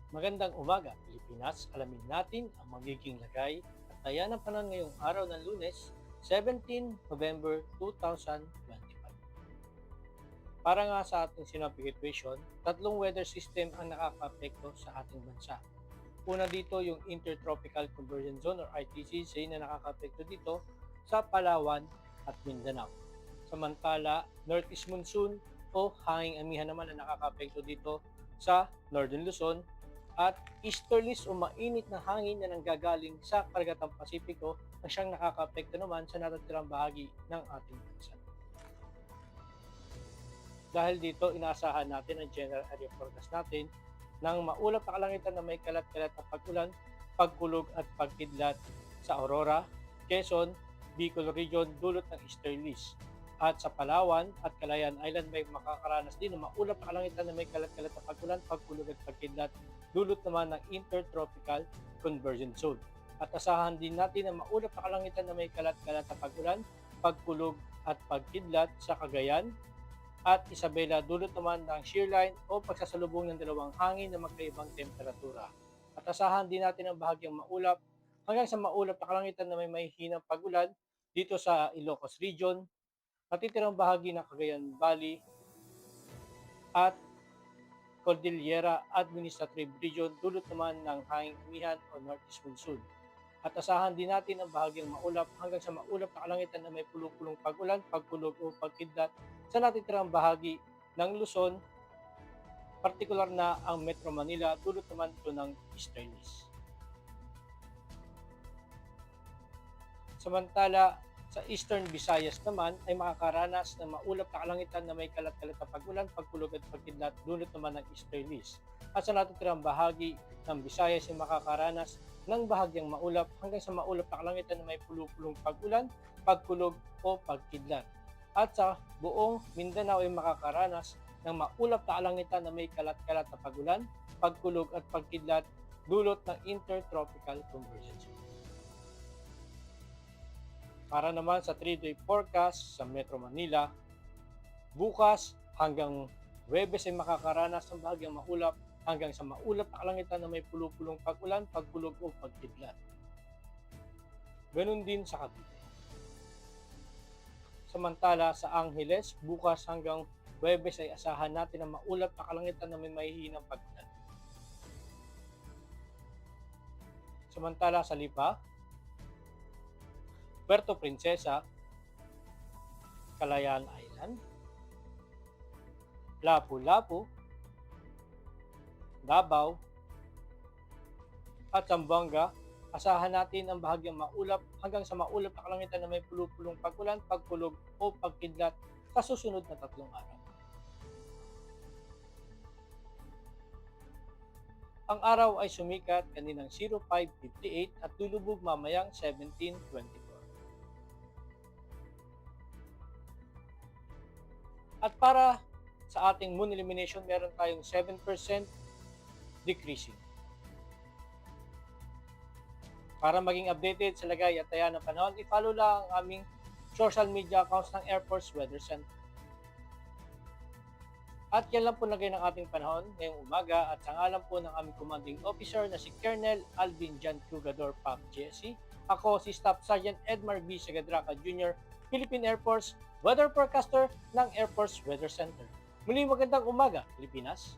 Magandang umaga, Pilipinas. Alamin natin ang magiging lagay at taya ng panahon ngayong araw ng Lunes, 17 November 2025. Para nga sa ating sinapigituation, tatlong weather system ang nakaka-apekto sa ating bansa. Una dito yung Intertropical Convergence Zone or ITCZ na nakaka-apekto dito sa Palawan at Mindanao. Samantala, Northeast Monsoon o hanging amihan naman ang nakaka-apekto dito sa Northern Luzon at easterlies o mainit na hangin na nanggagaling sa Karagatang Pasipiko na siyang nakaka-apekto naman sa natitirang bahagi ng ating bansa. Dahil dito, inaasahan natin ang general area forecast natin ng maulap na kalangitan na may kalat-kalat na pag-ulan, pagkulog at pagkidlat sa Aurora, Quezon, Bicol Region dulot ng easterlies. At sa Palawan at Calayan Island may makakaranas din ng maulap na kalangitan na may kalat-kalat na pag-ulan, pagkulog at pagkidlat dulot naman ng Intertropical Convergence Zone. At asahan din natin ang maulap na kalangitan na may kalat-kalat na pag-ulan, pagkulog at pagkidlat sa Cagayan at Isabela dulot naman ng shear line o pagsasalubong ng dalawang hangin na magkaibang temperatura. At asahan din natin ang bahagyang maulap hanggang sa maulap na kalangitan na may mahihinang pag-ulan dito sa Ilocos Region, natitirang bahagi ng Cagayan Valley at Cordillera Administrative Region dulot naman ng hanging amihan o Northeast Monsoon. At asahan din natin ang bahagyang maulap hanggang sa maulap na kalangitan na may pulong-pulong pag-ulan, pagkulog o pagkidlat sa natitirang bahagi ng Luzon, partikular na ang Metro Manila dulot naman ito ng easterlies. Samantala, sa Eastern Visayas naman ay makakaranas ng maulap na kalangitan na may kalat-kalat na pag-ulan, pagkulog at pagkidlat dulot naman ng easterlies. At sa natitirang bahagi ng Visayas ay makakaranas ng bahagyang maulap hanggang sa maulap na kalangitan na may pulong-pulong pag-ulan, pagkulog o pagkidlat. At sa buong Mindanao ay makakaranas ng maulap na kalangitan na may kalat-kalat na pag-ulan, pagkulog at pagkidlat dulot ng Intertropical Convergence. Para naman sa 3-day forecast sa Metro Manila, bukas hanggang Huwebes ay makakaranas ng bahagyang maulap hanggang sa maulap na kalangitan na may pulong-pulong pag-ulan, pagkulog o pagkidlat. Ganun din sa Cavite. Samantala sa Angeles, bukas hanggang Huwebes ay asahan natin ang maulap na kalangitan na may mahihinang pag-ulan. Samantala sa Lipa, Puerto Princesa, Calayan Island, Lapu-Lapu, Davao, at Zamboanga, asahan natin ang bahagyang maulap hanggang sa maulap na kalangitan na may pulong-pulong pag-ulan, pagkulog o pagkidlat sa susunod na 3 araw. Ang araw ay sumikat kaninang 05:58 at lulubog mamayang 17:24. At para sa ating moon illumination, meron tayong 7% decreasing. Para maging updated sa lagay at taya ng panahon, i-follow lang ang aming social media accounts ng Air Force Weather Center. At yan lang po lagay ng ating panahon ngayong umaga at sa ngalan po ng aming commanding officer na si Colonel Alvin Jan Cugador Pap GSC. Ako si Staff Sergeant Edmar B. Sagadraca Jr., Philippine Air Force Weather Forecaster ng Air Force Weather Center. Muli magandang umaga, Pilipinas!